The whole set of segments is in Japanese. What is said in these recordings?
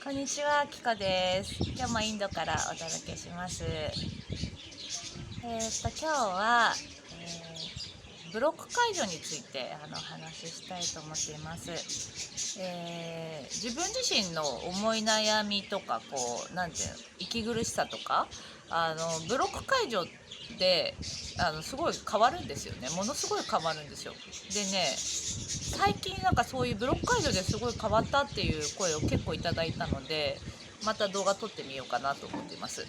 こんにちは、キコです。今日もインドからお届けします。今日は、ブロック解除についてお話ししたいと思っています。自分自身の思い悩みとかなんていうの、息苦しさとかブロック解除ですごい変わるんですよね。ものすごい変わるんですよ。でね、最近なんかそういうブロック解除ですごい変わったっていう声を結構いただいたので、また動画撮ってみようかなと思っています。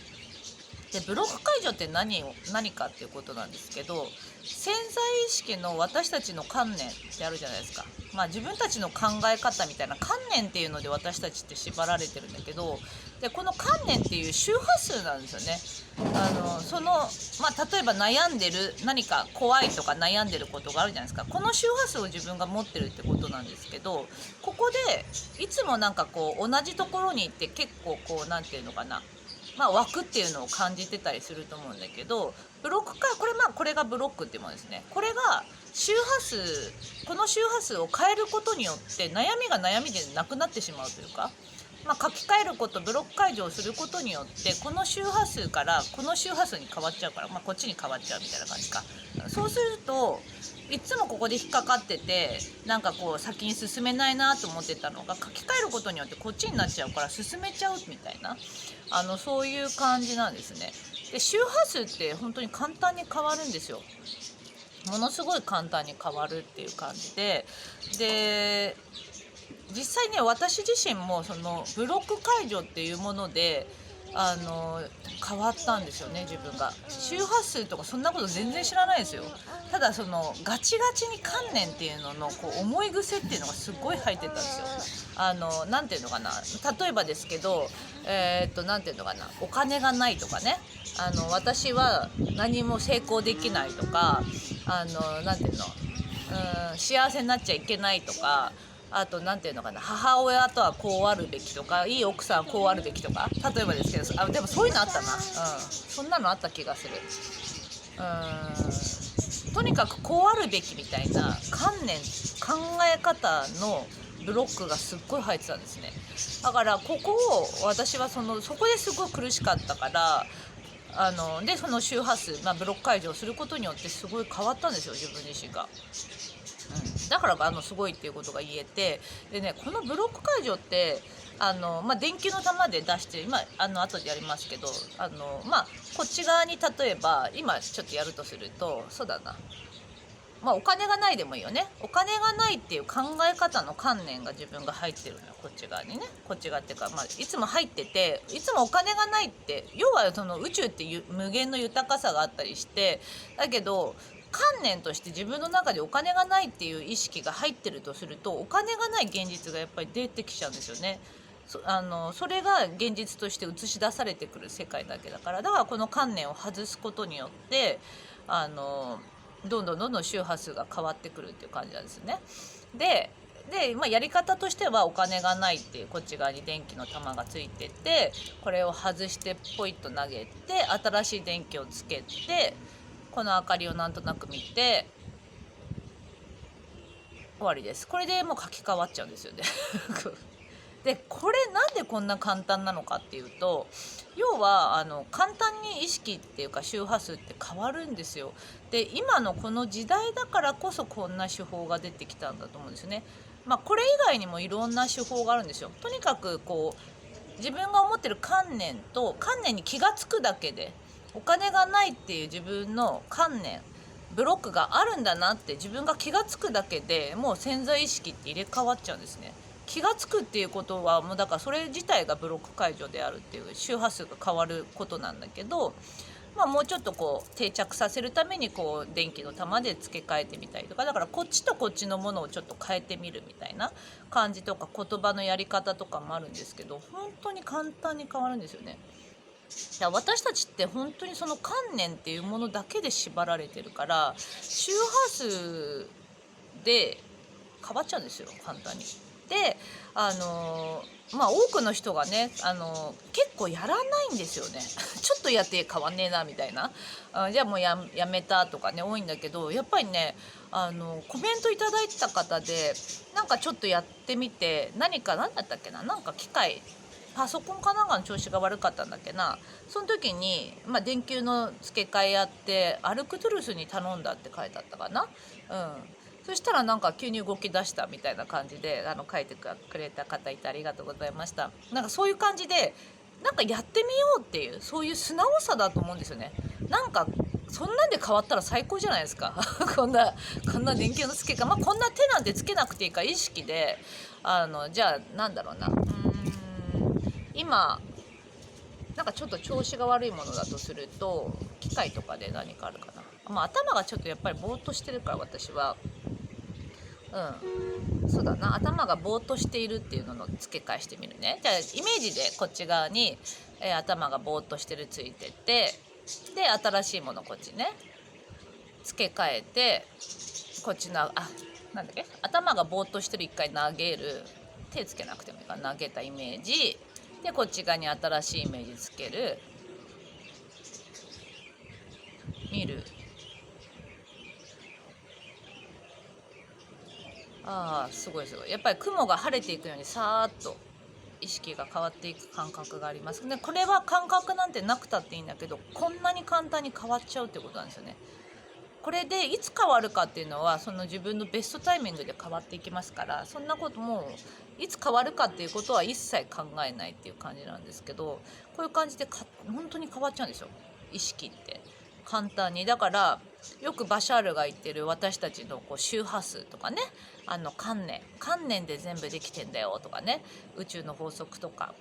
でブロック解除って何かっていうことなんですけど、潜在意識の私たちの観念ってあるじゃないですか。自分たちの考え方みたいな観念っていうので私たちって縛られてるんだけど、でこの観念っていう周波数なんですよね。例えば悩んでる、何か怖いとか悩んでることがあるじゃないですか。この周波数を自分が持ってるってことなんですけど、ここでいつもなんか同じところに行って結構なんていうのかな、枠っていうのを感じてたりすると思うんだけど、ブロックかこれがブロックっていうものですね。これがこの周波数を変えることによって悩みが悩みでなくなってしまうというか、書き換えること、ブロック解除をすることによってこの周波数からこの周波数に変わっちゃうから、こっちに変わっちゃうみたいな感じか。そうするといつもここで引っかかってて、なんか先に進めないなと思ってたのが、書き換えることによってこっちになっちゃうから進めちゃうみたいな、そういう感じなんですね。で周波数って本当に簡単に変わるんですよ。ものすごい簡単に変わるっていう感じで実際ね、私自身もそのブロック解除っていうもので変わったんですよね。自分が周波数とかそんなこと全然知らないですよ。ただそのガチガチに観念っていうのの思い癖っていうのがすごい入ってたんですよ。なんていうのかな、例えばですけど、なんていうのかな、お金がないとかね、私は何も成功できないとか、なんていうの、幸せになっちゃいけないとか、あとなんていうのかな、母親とはこうあるべきとか、いい奥さんはこうあるべきとか、例えばですけど、でもそういうのあったな、そんなのあった気がする。とにかくこうあるべきみたいな考え方のブロックがすっごい入ってたんですね。だからここを私はそこですごい苦しかったから、でその周波数、ブロック解除をすることによってすごい変わったんですよ、自分自身が。だからすごいっていうことが言えて、でね、このブロック解除って電球の玉で出して、今後でやりますけど、こっち側に例えば今ちょっとやるとすると、そうだな、お金がないでもいいよね。お金がないっていう考え方の観念が自分が入ってるのよ、こっち側にね。こっち側っていうか、いつも入ってて、いつもお金がないって、要はその宇宙って無限の豊かさがあったりして、だけど観念として自分の中でお金がないっていう意識が入ってるとすると、お金がない現実がやっぱり出てきちゃうんですよね。それが現実として映し出されてくる世界だけだから、だからこの観念を外すことによってどんどん周波数が変わってくるっていう感じなんですね。でやり方としては、お金がないっていうこっち側に電気の玉がついてて、これを外してポイッと投げて新しい電気をつけて、この明かりをなんとなく見て終わりです。これでもう書き換わっちゃうんですよね。でこれなんでこんな簡単なのかっていうと、要は簡単に意識っていうか周波数って変わるんですよ。で今のこの時代だからこそこんな手法が出てきたんだと思うんですよね。これ以外にもいろんな手法があるんですよ。とにかく自分が思ってる観念に気が付くだけで、お金がないっていう自分の観念、ブロックがあるんだなって自分が気が付くだけで、もう潜在意識って入れ替わっちゃうんですね。気が付くっていうことはもうだからそれ自体がブロック解除であるっていう、周波数が変わることなんだけど、もうちょっと定着させるために電気の玉で付け替えてみたりとか、だからこっちとこっちのものをちょっと変えてみるみたいな感じとか、言葉のやり方とかもあるんですけど、本当に簡単に変わるんですよね。いや、私たちって本当にその観念っていうものだけで縛られてるから、周波数で変わっちゃうんですよ、簡単に。で多くの人がね、結構やらないんですよね。ちょっとやって変わんねえなみたいな、じゃあもうやめたとかね、多いんだけど、やっぱりね、コメントいただいてた方で、なんかちょっとやってみて、何だったっけな、なんか機械パソコンかなんかの調子が悪かったんだっけな。その時に、電球の付け替えやってアルクトゥルスに頼んだって書いてあったかな。そしたらなんか急に動き出したみたいな感じで書いてくれた方いてありがとうございました。なんかそういう感じでなんかやってみようっていうそういう素直さだと思うんですよね。なんかそんなんで変わったら最高じゃないですかこんな電球の付け替え、こんな手なんてつけなくていいから意識でじゃあなんだろうな、今なんかちょっと調子が悪いものだとすると機械とかで何かあるかな、頭がちょっとやっぱりぼーっとしてるから私はそうだな、頭がぼーっとしているっていうのの付け替えしてみるね。じゃあイメージでこっち側に、頭がぼーっとしてるついてて、で新しいものこっちね付け替えて、こっちのなんだっけ、頭がぼーっとしてる一回投げる、手つけなくてもいいから投げたイメージで、こっち側に新しいイメージつける、見る、すごいすごい、やっぱり雲が晴れていくようにさーっと意識が変わっていく感覚があります。でこれは感覚なんてなくたっていいんだけど、こんなに簡単に変わっちゃうってことなんですよね。これでいつ変わるかっていうのはその自分のベストタイミングで変わっていきますから、そんなこともいつ変わるかっていうことは一切考えないっていう感じなんですけど、こういう感じで本当に変わっちゃうんですよ、意識って簡単に。だからよくバシャールが言ってる私たちの周波数とかね、観念で全部できてんだよとかね、宇宙の法則とか、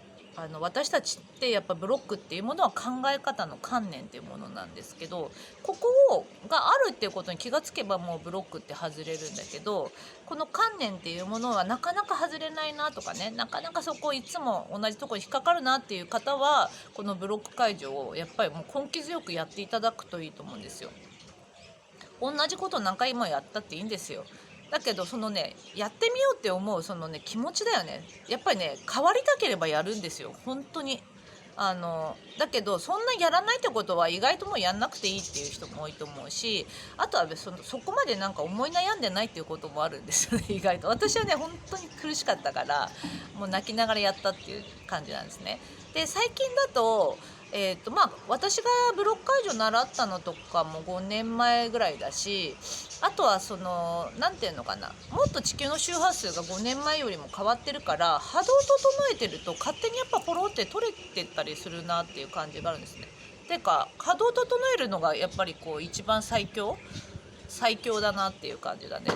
私たちってやっぱブロックっていうものは考え方の観念っていうものなんですけど、ここがあるっていうことに気がつけばもうブロックって外れるんだけど、この観念っていうものはなかなか外れないなとかね、なかなかそこいつも同じとこに引っかかるなっていう方は、このブロック解除をやっぱりもう根気強くやっていただくといいと思うんですよ。同じこと何回もやったっていいんですよ。だけどそのね、やってみようって思うそのね気持ちだよね。やっぱりね、変わりたければやるんですよ本当に。だけどそんなやらないってことは意外ともうやんなくていいっていう人も多いと思うし、あとはそこまでなんか思い悩んでないっていうこともあるんですよね意外と。私はね本当に苦しかったからもう泣きながらやったっていう感じなんですね。で最近だと私がブロック解除習ったのとかも5年前ぐらいだし、あとは何ていうのかな、もっと地球の周波数が5年前よりも変わってるから、波動を整えてると勝手にやっぱフォローって取れてったりするなっていう感じがあるんですね。てか波動を整えるのがやっぱり一番最強だなっていう感じだね。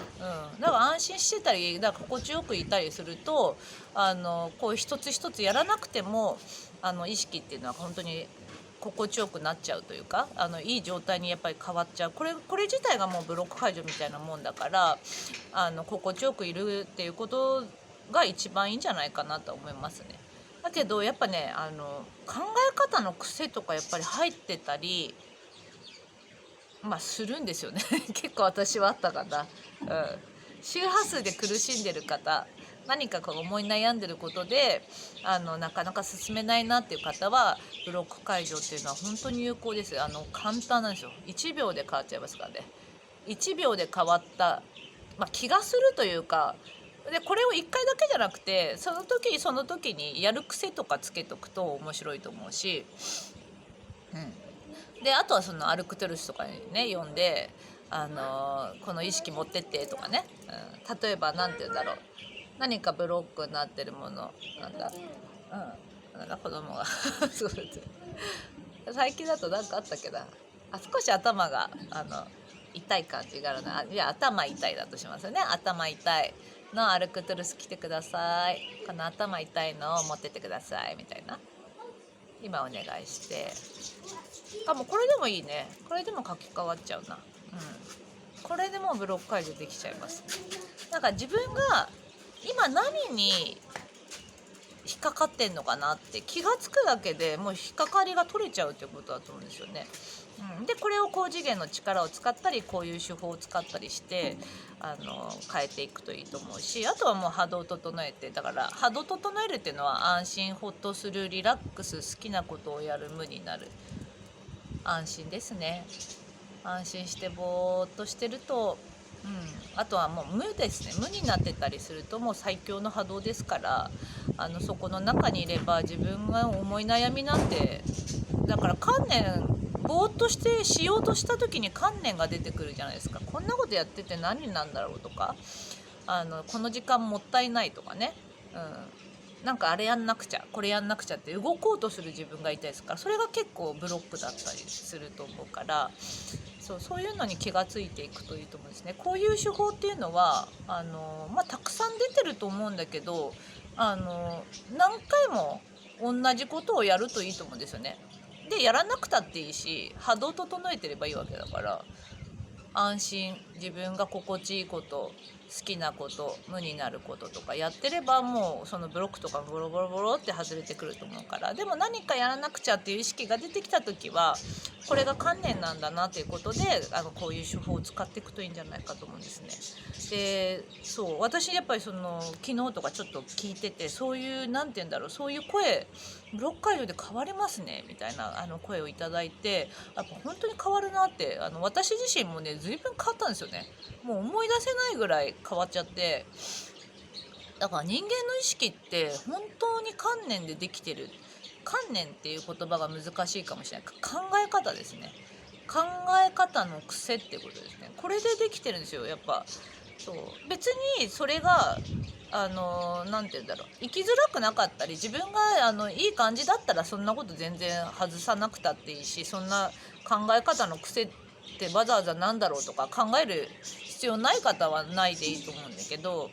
だから安心してたり、だから心地よくいたりするとこう一つ一つやらなくても意識っていうのは本当に心地よくなっちゃうというか、いい状態にやっぱり変わっちゃう。これ自体がもうブロック解除みたいなもんだから、心地よくいるっていうことが一番いいんじゃないかなと思いますね。だけどやっぱね考え方の癖とかやっぱり入ってたりするんですよね結構私はあったかな。周波数で苦しんでる方、何か思い悩んでることでなかなか進めないなっていう方はブロック解除っていうのは本当に有効です。簡単なんですよ。1秒で変わっちゃいますからね。1秒で変わった、気がするというか、でこれを1回だけじゃなくてその時その時にやる癖とかつけとくと面白いと思うし、であとはそのアルクトゥルスとかにね読んでこの意識持ってってとかね、例えば何て言うんだろう、何かブロックになってるものなんだ子供がすごい最近だと何かあったっけな、少し頭が痛い感じがあるな。じゃあ頭痛いだとしますよね。頭痛いのアルクトゥルス来てください、この頭痛いのを持ってってくださいみたいな、今お願いして、もうこれでもいいね。これでも書き換わっちゃうな。これでもうブロック解除できちゃいます。なんか自分が今何に引っかかってんのかなって気がつくだけでもう引っかかりが取れちゃうってことだと思うんですよね。でこれを高次元の力を使ったりこういう手法を使ったりして変えていくといいと思うし、あとはもう波動を整えて、だから波動を整えるっていうのは安心ほっとする、リラックス、好きなことをやる、無になる、安心ですね。安心してぼーっとしてるとあとはもう無ですね。無になってたりするともう最強の波動ですから、そこの中にいれば自分が思い悩みなんて、だから観念、ぼーっとしてしようとした時に観念が出てくるじゃないですか。こんなことやってて何なんだろうとか、この時間もったいないとかね、なんかあれやんなくちゃこれやんなくちゃって動こうとする自分がいたりするから、それが結構ブロックだったりすると思うから、そういうのに気がついていくといいと思うんですね。こういう手法っていうのはたくさん出てると思うんだけど、何回も同じことをやるといいと思うんですよね。でやらなくたっていいし、波動整えてればいいわけだから、安心、自分が心地いいこと、好きなこと、無になることとかやってれば、もうそのブロックとかボロボロボロって外れてくると思うから。でも何かやらなくちゃっていう意識が出てきた時は、これが観念なんだなということで、こういう手法を使っていくといいんじゃないかと思うんですね。で私やっぱり昨日とかちょっと聞いてて、そういうなんて言うんだろう、そういう声、ブロック解除で変わりますねみたいな声をいただいて、やっぱ本当に変わるなって、私自身もね随分変わったんですよね。もう思い出せないぐらい変わっちゃって。だから人間の意識って本当に観念でできてる。観念っていう言葉が難しいかもしれない。考え方ですね。考え方の癖ってことですね。これでできてるんですよ、やっぱ。別にそれがなんて言うんだろう、生きづらくなかったり、自分がいい感じだったらそんなこと全然外さなくたっていいし、そんな考え方の癖ってわざわざなんだろうとか考える必要ない方はないでいいと思うんだけど、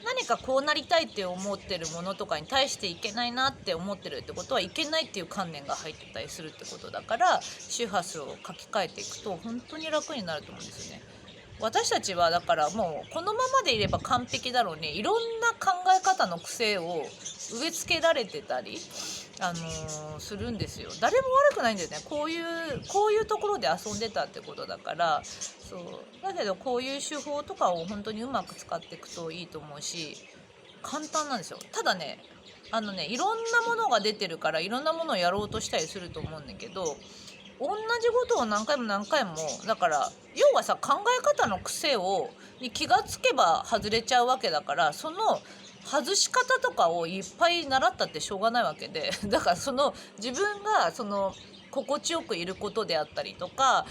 何かこうなりたいって思ってるものとかに対していけないなって思ってるってことは、いけないっていう観念が入ってたりするってことだから、周波数を書き換えていくと本当に楽になると思うんですよね。私たちはだからもうこのままでいれば完璧だろうに、いろんな考え方の癖を植え付けられてたり、するんですよ。誰も悪くないんだよね。こういうところで遊んでたってことだから。だけどこういう手法とかを本当にうまく使っていくといいと思うし、簡単なんですよ。ただね、いろんなものが出てるからいろんなものをやろうとしたりすると思うんだけど、同じことを何回も何回も、だから要はさ、考え方の癖に気がつけば外れちゃうわけだから、その外し方とかをいっぱい習ったってしょうがないわけで、だから自分が心地よくいることであったりとか、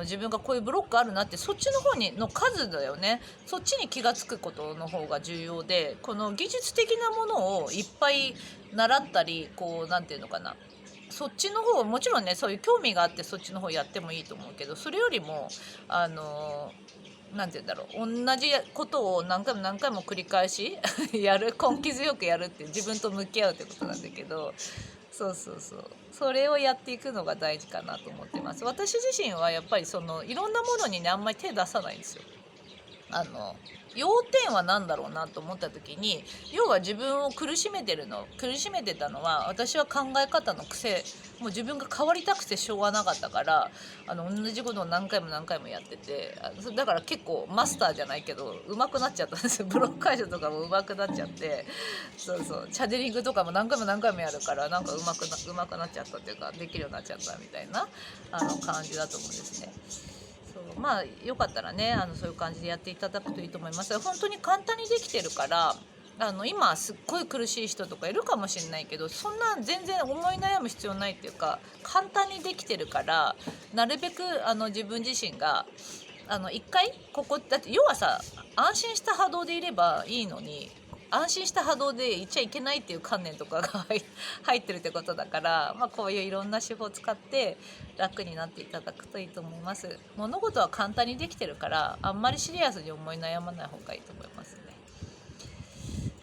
自分がこういうブロックあるなって、そっちの方の数だよね。そっちに気が付くことの方が重要で、この技術的なものをいっぱい習ったり、なんていうのかな、そっちの方、もちろんねそういう興味があってそっちの方やってもいいと思うけど、それよりもなんて言うんだろう、同じことを何回も何回も繰り返しやる、根気強くやるって自分と向き合うってことなんだけど、それをやっていくのが大事かなと思ってます。私自身はやっぱりいろんなものにねあんまり手出さないんですよ。要点は何だろうなと思った時に、要は自分を苦しめてたのは、私は考え方の癖、もう自分が変わりたくてしょうがなかったから、同じことを何回も何回もやってて、だから結構マスターじゃないけど上手くなっちゃったんですよ。ブロック解除とかも上手くなっちゃって、チャネリングとかも何回も何回もやるから、なんか上手くなっちゃったっていうか、できるようになっちゃったみたいな感じだと思うんですね。よかったらねそういう感じでやっていただくといいと思います。本当に簡単にできてるから、今すっごい苦しい人とかいるかもしれないけど、そんな全然思い悩む必要ないっていうか、簡単にできてるから、なるべく自分自身が一回だって要はさ、安心した波動でいればいいのに、安心した波動でいっちゃいけないっていう観念とかが入ってるってことだから、こういういろんな手法を使って楽になっていただくといいと思います。物事は簡単にできてるから、あんまりシリアスに思い悩まない方がいいと思いますね。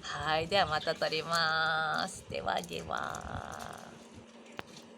はい、ではまた撮ります。ではでは。